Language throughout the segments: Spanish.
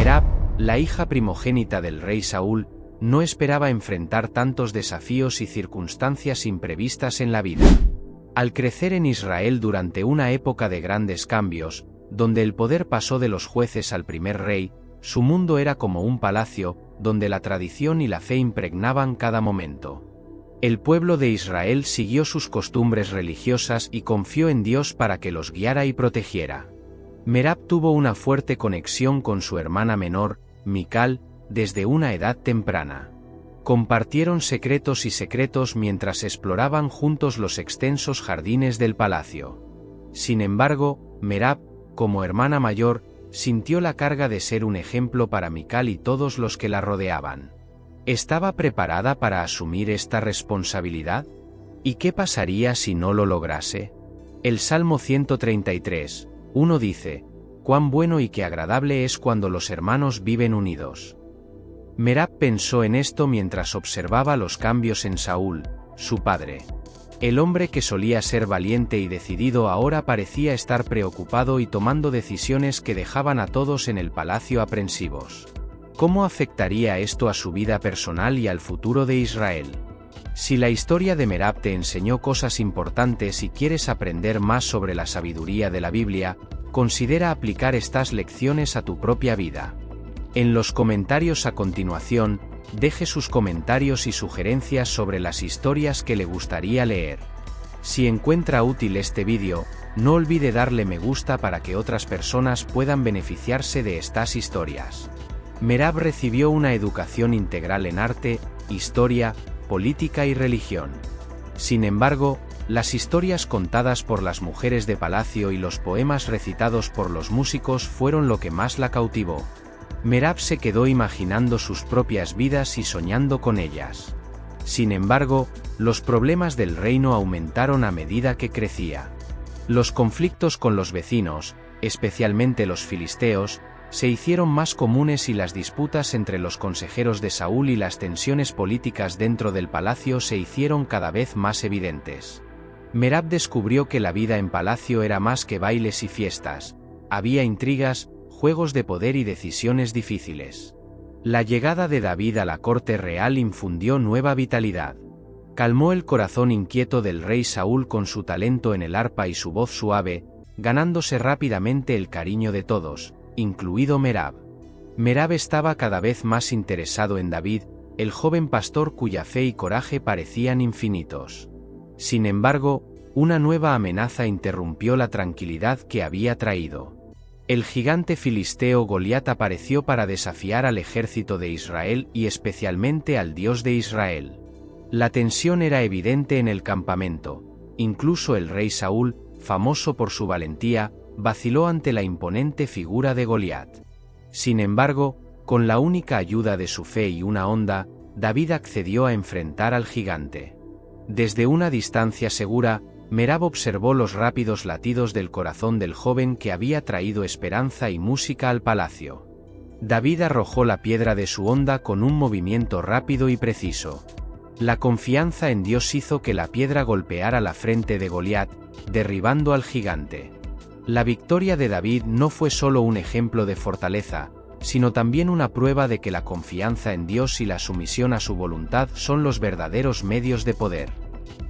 Merab, la hija primogénita del rey Saúl, no esperaba enfrentar tantos desafíos y circunstancias imprevistas en la vida. Al crecer en Israel durante una época de grandes cambios, donde el poder pasó de los jueces al primer rey, su mundo era como un palacio, donde la tradición y la fe impregnaban cada momento. El pueblo de Israel siguió sus costumbres religiosas y confió en Dios para que los guiara y protegiera. Merab tuvo una fuerte conexión con su hermana menor, Mical, desde una edad temprana. Compartieron secretos mientras exploraban juntos los extensos jardines del palacio. Sin embargo, Merab, como hermana mayor, sintió la carga de ser un ejemplo para Mical y todos los que la rodeaban. ¿Estaba preparada para asumir esta responsabilidad? ¿Y qué pasaría si no lo lograse? El Salmo 133:1 dice: «Cuán bueno y qué agradable es cuando los hermanos viven unidos». Merab pensó en esto mientras observaba los cambios en Saúl, su padre. El hombre que solía ser valiente y decidido ahora parecía estar preocupado y tomando decisiones que dejaban a todos en el palacio aprensivos. ¿Cómo afectaría esto a su vida personal y al futuro de Israel? Si la historia de Merab te enseñó cosas importantes y quieres aprender más sobre la sabiduría de la Biblia, considera aplicar estas lecciones a tu propia vida. En los comentarios a continuación, deje sus comentarios y sugerencias sobre las historias que le gustaría leer. Si encuentra útil este vídeo, no olvide darle me gusta para que otras personas puedan beneficiarse de estas historias. Merab recibió una educación integral en arte, historia, política y religión. Sin embargo, las historias contadas por las mujeres de palacio y los poemas recitados por los músicos fueron lo que más la cautivó. Merab se quedó imaginando sus propias vidas y soñando con ellas. Sin embargo, los problemas del reino aumentaron a medida que crecía. Los conflictos con los vecinos, especialmente los filisteos, se hicieron más comunes y las disputas entre los consejeros de Saúl y las tensiones políticas dentro del palacio se hicieron cada vez más evidentes. Merab descubrió que la vida en palacio era más que bailes y fiestas. Había intrigas, juegos de poder y decisiones difíciles. La llegada de David a la corte real infundió nueva vitalidad. Calmó el corazón inquieto del rey Saúl con su talento en el arpa y su voz suave, ganándose rápidamente el cariño de todos, incluido Merab. Merab estaba cada vez más interesado en David, el joven pastor cuya fe y coraje parecían infinitos. Sin embargo, una nueva amenaza interrumpió la tranquilidad que había traído. El gigante filisteo Goliat apareció para desafiar al ejército de Israel y especialmente al Dios de Israel. La tensión era evidente en el campamento. Incluso el rey Saúl, famoso por su valentía, vaciló ante la imponente figura de Goliat. Sin embargo, con la única ayuda de su fe y una honda, David accedió a enfrentar al gigante. Desde una distancia segura, Merab observó los rápidos latidos del corazón del joven que había traído esperanza y música al palacio. David arrojó la piedra de su honda con un movimiento rápido y preciso. La confianza en Dios hizo que la piedra golpeara la frente de Goliat, derribando al gigante. La victoria de David no fue solo un ejemplo de fortaleza, sino también una prueba de que la confianza en Dios y la sumisión a su voluntad son los verdaderos medios de poder.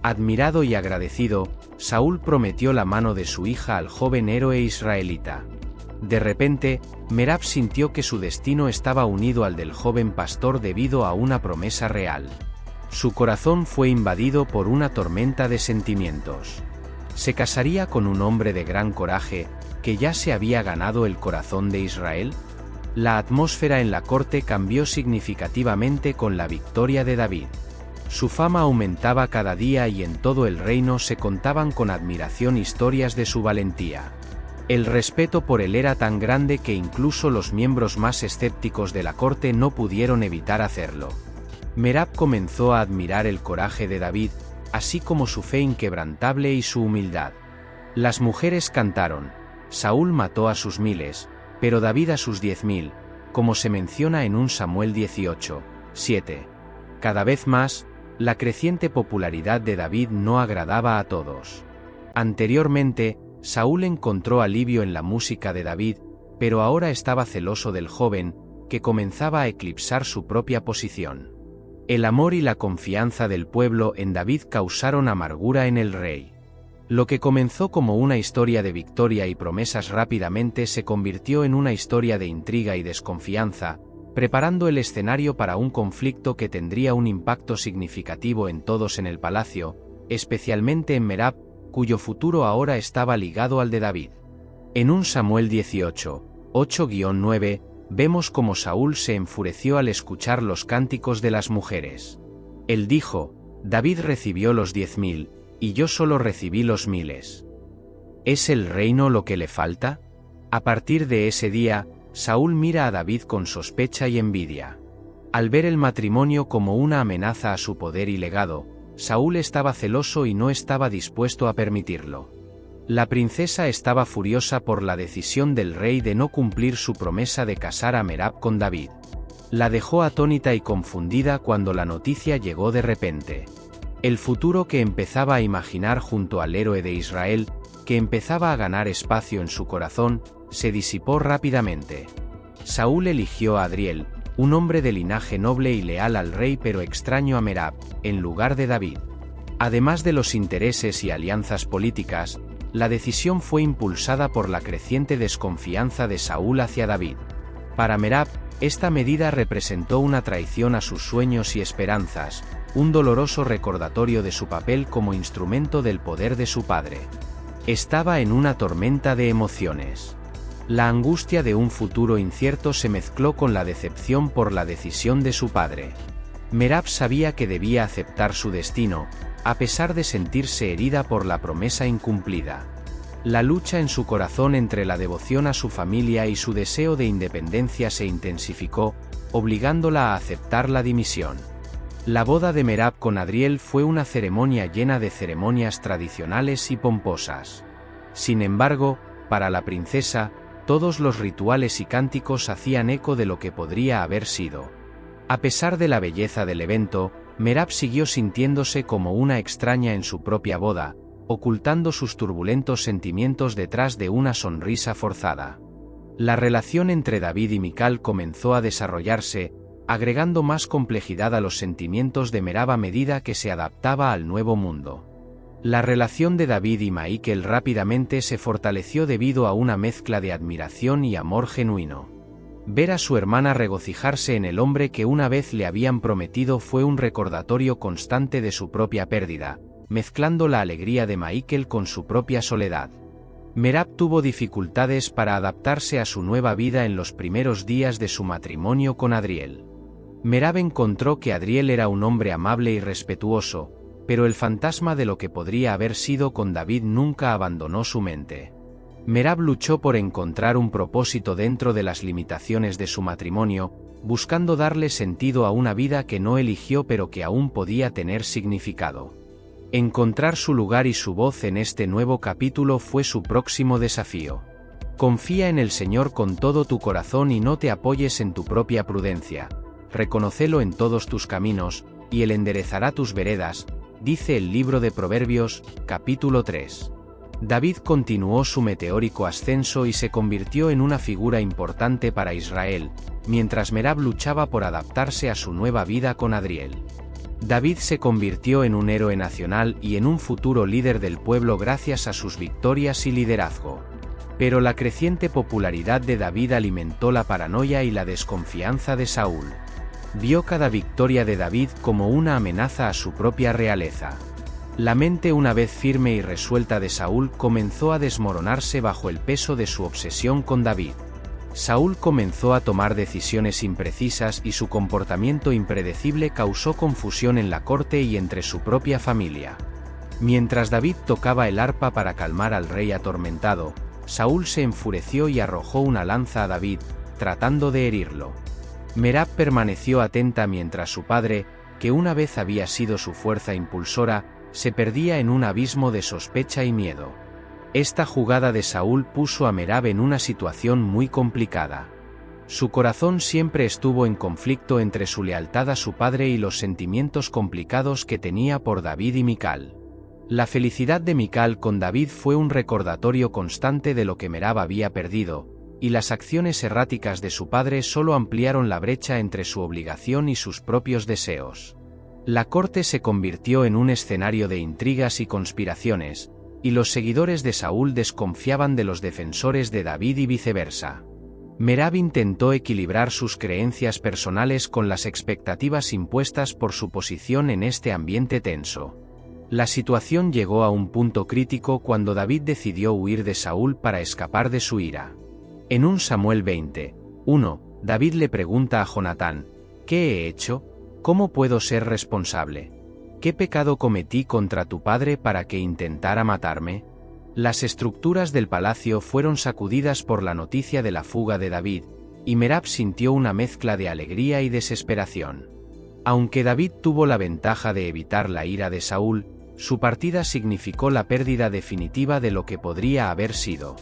Admirado y agradecido, Saúl prometió la mano de su hija al joven héroe israelita. De repente, Merab sintió que su destino estaba unido al del joven pastor debido a una promesa real. Su corazón fue invadido por una tormenta de sentimientos. ¿Se casaría con un hombre de gran coraje, que ya se había ganado el corazón de Israel? La atmósfera en la corte cambió significativamente con la victoria de David. Su fama aumentaba cada día y en todo el reino se contaban con admiración historias de su valentía. El respeto por él era tan grande que incluso los miembros más escépticos de la corte no pudieron evitar hacerlo. Merab comenzó a admirar el coraje de David, así como su fe inquebrantable y su humildad. Las mujeres cantaron: Saúl mató a sus miles, pero David a sus 10.000, como se menciona en 1 Samuel 18:7. Cada vez más, la creciente popularidad de David no agradaba a todos. Anteriormente, Saúl encontró alivio en la música de David, pero ahora estaba celoso del joven, que comenzaba a eclipsar su propia posición. El amor y la confianza del pueblo en David causaron amargura en el rey. Lo que comenzó como una historia de victoria y promesas rápidamente se convirtió en una historia de intriga y desconfianza, preparando el escenario para un conflicto que tendría un impacto significativo en todos en el palacio, especialmente en Merab, cuyo futuro ahora estaba ligado al de David. En 1 Samuel 18, 8-9, vemos cómo Saúl se enfureció al escuchar los cánticos de las mujeres. Él dijo: David recibió los 10.000, y yo solo recibí los 1.000. ¿Es el reino lo que le falta? A partir de ese día, Saúl mira a David con sospecha y envidia. Al ver el matrimonio como una amenaza a su poder y legado, Saúl estaba celoso y no estaba dispuesto a permitirlo. La princesa estaba furiosa por la decisión del rey de no cumplir su promesa de casar a Merab con David. La dejó atónita y confundida cuando la noticia llegó de repente. El futuro que empezaba a imaginar junto al héroe de Israel, que empezaba a ganar espacio en su corazón, se disipó rápidamente. Saúl eligió a Adriel, un hombre de linaje noble y leal al rey pero extraño a Merab, en lugar de David. Además de los intereses y alianzas políticas, la decisión fue impulsada por la creciente desconfianza de Saúl hacia David. Para Merab, esta medida representó una traición a sus sueños y esperanzas, un doloroso recordatorio de su papel como instrumento del poder de su padre. Estaba en una tormenta de emociones. La angustia de un futuro incierto se mezcló con la decepción por la decisión de su padre. Merab sabía que debía aceptar su destino, a pesar de sentirse herida por la promesa incumplida. La lucha en su corazón entre la devoción a su familia y su deseo de independencia se intensificó, obligándola a aceptar la dimisión. La boda de Merab con Adriel fue una ceremonia llena de ceremonias tradicionales y pomposas. Sin embargo, para la princesa, todos los rituales y cánticos hacían eco de lo que podría haber sido. A pesar de la belleza del evento, Merab siguió sintiéndose como una extraña en su propia boda, ocultando sus turbulentos sentimientos detrás de una sonrisa forzada. La relación entre David y Mical comenzó a desarrollarse, agregando más complejidad a los sentimientos de Merab a medida que se adaptaba al nuevo mundo. La relación de David y Mical rápidamente se fortaleció debido a una mezcla de admiración y amor genuino. Ver a su hermana regocijarse en el hombre que una vez le habían prometido fue un recordatorio constante de su propia pérdida, mezclando la alegría de Mical con su propia soledad. Merab tuvo dificultades para adaptarse a su nueva vida en los primeros días de su matrimonio con Adriel. Merab encontró que Adriel era un hombre amable y respetuoso, pero el fantasma de lo que podría haber sido con David nunca abandonó su mente. Merab luchó por encontrar un propósito dentro de las limitaciones de su matrimonio, buscando darle sentido a una vida que no eligió pero que aún podía tener significado. Encontrar su lugar y su voz en este nuevo capítulo fue su próximo desafío. Confía en el Señor con todo tu corazón y no te apoyes en tu propia prudencia. Reconócelo en todos tus caminos, y Él enderezará tus veredas, dice el libro de Proverbios, capítulo 3. David continuó su meteórico ascenso y se convirtió en una figura importante para Israel, mientras Merab luchaba por adaptarse a su nueva vida con Adriel. David se convirtió en un héroe nacional y en un futuro líder del pueblo gracias a sus victorias y liderazgo. Pero la creciente popularidad de David alimentó la paranoia y la desconfianza de Saúl. Vio cada victoria de David como una amenaza a su propia realeza. La mente una vez firme y resuelta de Saúl comenzó a desmoronarse bajo el peso de su obsesión con David. Saúl comenzó a tomar decisiones imprecisas y su comportamiento impredecible causó confusión en la corte y entre su propia familia. Mientras David tocaba el arpa para calmar al rey atormentado, Saúl se enfureció y arrojó una lanza a David, tratando de herirlo. Merab permaneció atenta mientras su padre, que una vez había sido su fuerza impulsora, se perdía en un abismo de sospecha y miedo. Esta jugada de Saúl puso a Merab en una situación muy complicada. Su corazón siempre estuvo en conflicto entre su lealtad a su padre y los sentimientos complicados que tenía por David y Mical. La felicidad de Mical con David fue un recordatorio constante de lo que Merab había perdido, y las acciones erráticas de su padre solo ampliaron la brecha entre su obligación y sus propios deseos. La corte se convirtió en un escenario de intrigas y conspiraciones, y los seguidores de Saúl desconfiaban de los defensores de David y viceversa. Merab intentó equilibrar sus creencias personales con las expectativas impuestas por su posición en este ambiente tenso. La situación llegó a un punto crítico cuando David decidió huir de Saúl para escapar de su ira. En 1 Samuel 20:1, David le pregunta a Jonatán: ¿qué he hecho? ¿Cómo puedo ser responsable? ¿Qué pecado cometí contra tu padre para que intentara matarme? Las estructuras del palacio fueron sacudidas por la noticia de la fuga de David, y Merab sintió una mezcla de alegría y desesperación. Aunque David tuvo la ventaja de evitar la ira de Saúl, su partida significó la pérdida definitiva de lo que podría haber sido.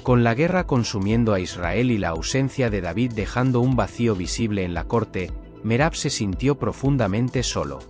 Con la guerra consumiendo a Israel y la ausencia de David dejando un vacío visible en la corte, Merab se sintió profundamente solo.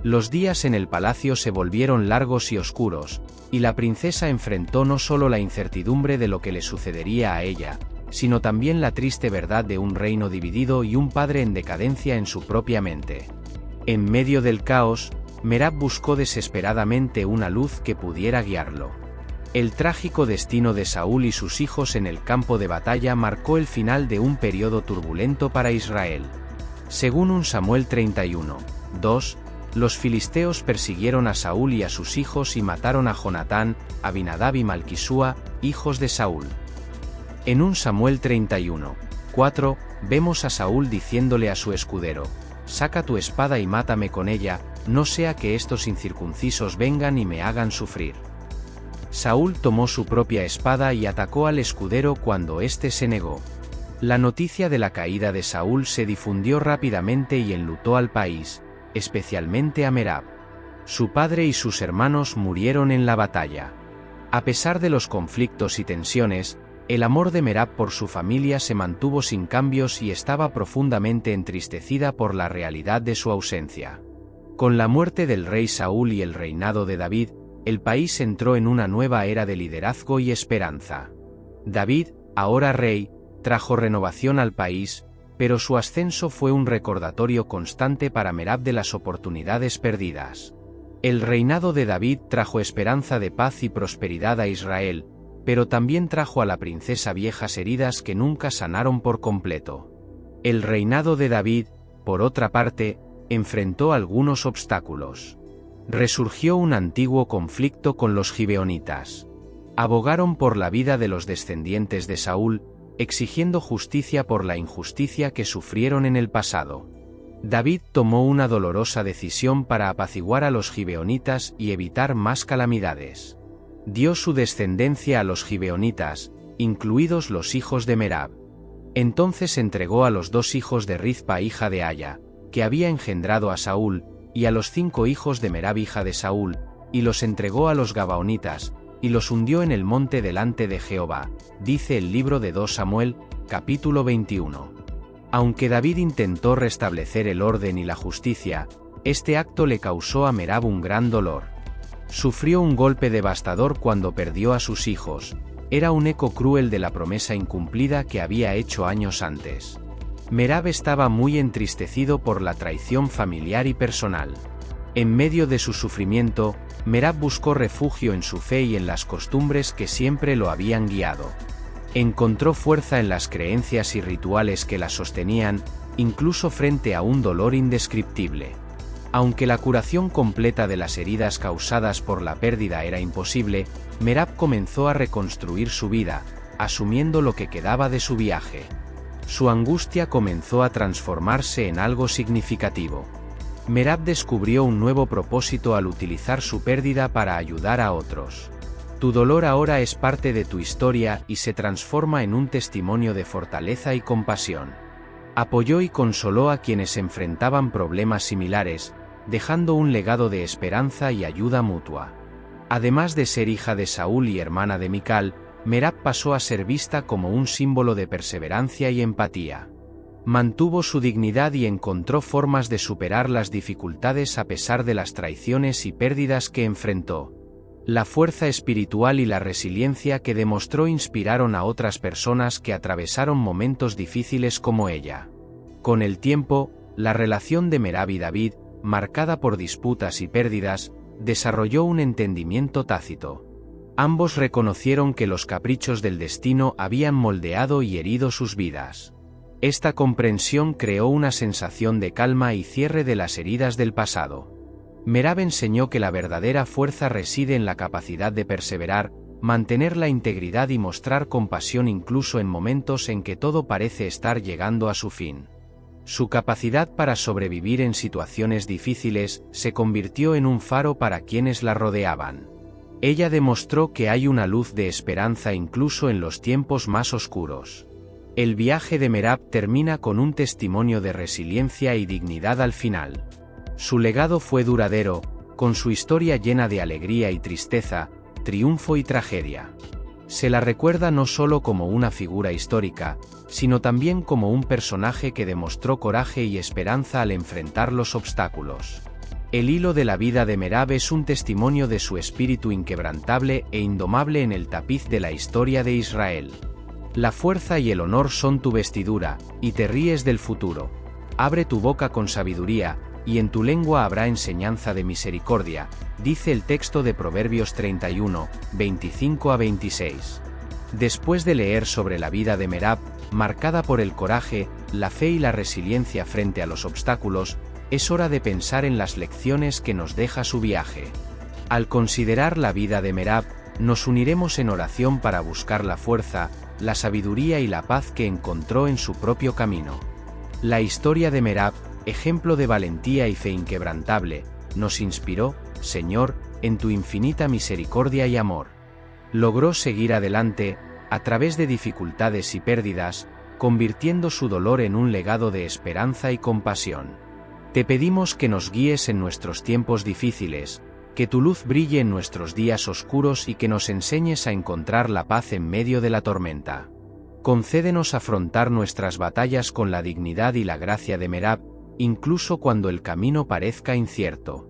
Los días en el palacio se volvieron largos y oscuros, y la princesa enfrentó no solo la incertidumbre de lo que le sucedería a ella, sino también la triste verdad de un reino dividido y un padre en decadencia en su propia mente. En medio del caos, Merab buscó desesperadamente una luz que pudiera guiarlo. El trágico destino de Saúl y sus hijos en el campo de batalla marcó el final de un periodo turbulento para Israel. Según 1 Samuel 31:2, los filisteos persiguieron a Saúl y a sus hijos y mataron a Jonatán, Abinadab y Malquisúa, hijos de Saúl. En 1 Samuel 31:4, vemos a Saúl diciéndole a su escudero: «Saca tu espada y mátame con ella, no sea que estos incircuncisos vengan y me hagan sufrir». Saúl tomó su propia espada y atacó al escudero cuando éste se negó. La noticia de la caída de Saúl se difundió rápidamente y enlutó al país, especialmente a Merab. Su padre y sus hermanos murieron en la batalla. A pesar de los conflictos y tensiones, el amor de Merab por su familia se mantuvo sin cambios y estaba profundamente entristecida por la realidad de su ausencia. Con la muerte del rey Saúl y el reinado de David, el país entró en una nueva era de liderazgo y esperanza. David, ahora rey, trajo renovación al país, pero su ascenso fue un recordatorio constante para Merab de las oportunidades perdidas. El reinado de David trajo esperanza de paz y prosperidad a Israel, pero también trajo a la princesa viejas heridas que nunca sanaron por completo. El reinado de David, por otra parte, enfrentó algunos obstáculos. Resurgió un antiguo conflicto con los gibeonitas. Abogaron por la vida de los descendientes de Saúl, exigiendo justicia por la injusticia que sufrieron en el pasado. David tomó una dolorosa decisión para apaciguar a los gibeonitas y evitar más calamidades. Dio su descendencia a los gibeonitas, incluidos los hijos de Merab. Entonces entregó a los 2 hijos de Rizpa hija de Aya, que había engendrado a Saúl, y a los 5 hijos de Merab hija de Saúl, y los entregó a los gabaonitas, y los hundió en el monte delante de Jehová, dice el libro de 2 Samuel, capítulo 21. Aunque David intentó restablecer el orden y la justicia, este acto le causó a Merab un gran dolor. Sufrió un golpe devastador cuando perdió a sus hijos, era un eco cruel de la promesa incumplida que había hecho años antes. Merab estaba muy entristecido por la traición familiar y personal. En medio de su sufrimiento, Merab buscó refugio en su fe y en las costumbres que siempre lo habían guiado. Encontró fuerza en las creencias y rituales que la sostenían, incluso frente a un dolor indescriptible. Aunque la curación completa de las heridas causadas por la pérdida era imposible, Merab comenzó a reconstruir su vida, asumiendo lo que quedaba de su viaje. Su angustia comenzó a transformarse en algo significativo. Merab descubrió un nuevo propósito al utilizar su pérdida para ayudar a otros. Tu dolor ahora es parte de tu historia y se transforma en un testimonio de fortaleza y compasión. Apoyó y consoló a quienes enfrentaban problemas similares, dejando un legado de esperanza y ayuda mutua. Además de ser hija de Saúl y hermana de Mical, Merab pasó a ser vista como un símbolo de perseverancia y empatía. Mantuvo su dignidad y encontró formas de superar las dificultades a pesar de las traiciones y pérdidas que enfrentó. La fuerza espiritual y la resiliencia que demostró inspiraron a otras personas que atravesaron momentos difíciles como ella. Con el tiempo, la relación de Merab y David, marcada por disputas y pérdidas, desarrolló un entendimiento tácito. Ambos reconocieron que los caprichos del destino habían moldeado y herido sus vidas. Esta comprensión creó una sensación de calma y cierre de las heridas del pasado. Merab enseñó que la verdadera fuerza reside en la capacidad de perseverar, mantener la integridad y mostrar compasión incluso en momentos en que todo parece estar llegando a su fin. Su capacidad para sobrevivir en situaciones difíciles se convirtió en un faro para quienes la rodeaban. Ella demostró que hay una luz de esperanza incluso en los tiempos más oscuros. El viaje de Merab termina con un testimonio de resiliencia y dignidad al final. Su legado fue duradero, con su historia llena de alegría y tristeza, triunfo y tragedia. Se la recuerda no solo como una figura histórica, sino también como un personaje que demostró coraje y esperanza al enfrentar los obstáculos. El hilo de la vida de Merab es un testimonio de su espíritu inquebrantable e indomable en el tapiz de la historia de Israel. La fuerza y el honor son tu vestidura, y te ríes del futuro. Abre tu boca con sabiduría, y en tu lengua habrá enseñanza de misericordia, dice el texto de Proverbios 31, 25 a 26. Después de leer sobre la vida de Merab, marcada por el coraje, la fe y la resiliencia frente a los obstáculos, es hora de pensar en las lecciones que nos deja su viaje. Al considerar la vida de Merab, nos uniremos en oración para buscar la fuerza, la sabiduría y la paz que encontró en su propio camino. La historia de Merab, ejemplo de valentía y fe inquebrantable, nos inspiró, Señor, en tu infinita misericordia y amor. Logró seguir adelante, a través de dificultades y pérdidas, convirtiendo su dolor en un legado de esperanza y compasión. Te pedimos que nos guíes en nuestros tiempos difíciles, que tu luz brille en nuestros días oscuros y que nos enseñes a encontrar la paz en medio de la tormenta. Concédenos afrontar nuestras batallas con la dignidad y la gracia de Merab, incluso cuando el camino parezca incierto.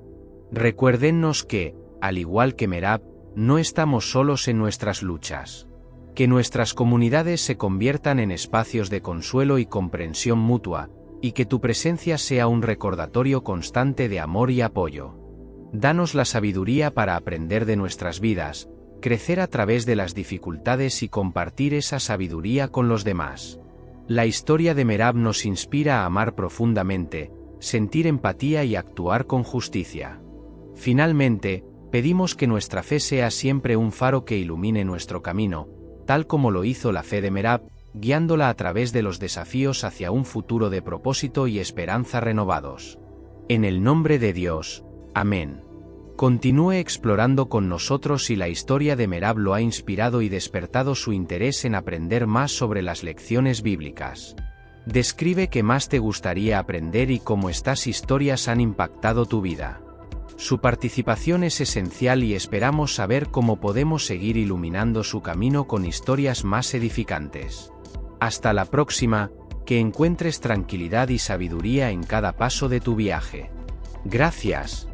Recuérdennos que, al igual que Merab, no estamos solos en nuestras luchas. Que nuestras comunidades se conviertan en espacios de consuelo y comprensión mutua, y que tu presencia sea un recordatorio constante de amor y apoyo. Danos la sabiduría para aprender de nuestras vidas, crecer a través de las dificultades y compartir esa sabiduría con los demás. La historia de Merab nos inspira a amar profundamente, sentir empatía y actuar con justicia. Finalmente, pedimos que nuestra fe sea siempre un faro que ilumine nuestro camino, tal como lo hizo la fe de Merab, guiándola a través de los desafíos hacia un futuro de propósito y esperanza renovados. En el nombre de Dios. Amén. Continúe explorando con nosotros si la historia de Merab lo ha inspirado y despertado su interés en aprender más sobre las lecciones bíblicas. Describe qué más te gustaría aprender y cómo estas historias han impactado tu vida. Su participación es esencial y esperamos saber cómo podemos seguir iluminando su camino con historias más edificantes. Hasta la próxima, que encuentres tranquilidad y sabiduría en cada paso de tu viaje. Gracias.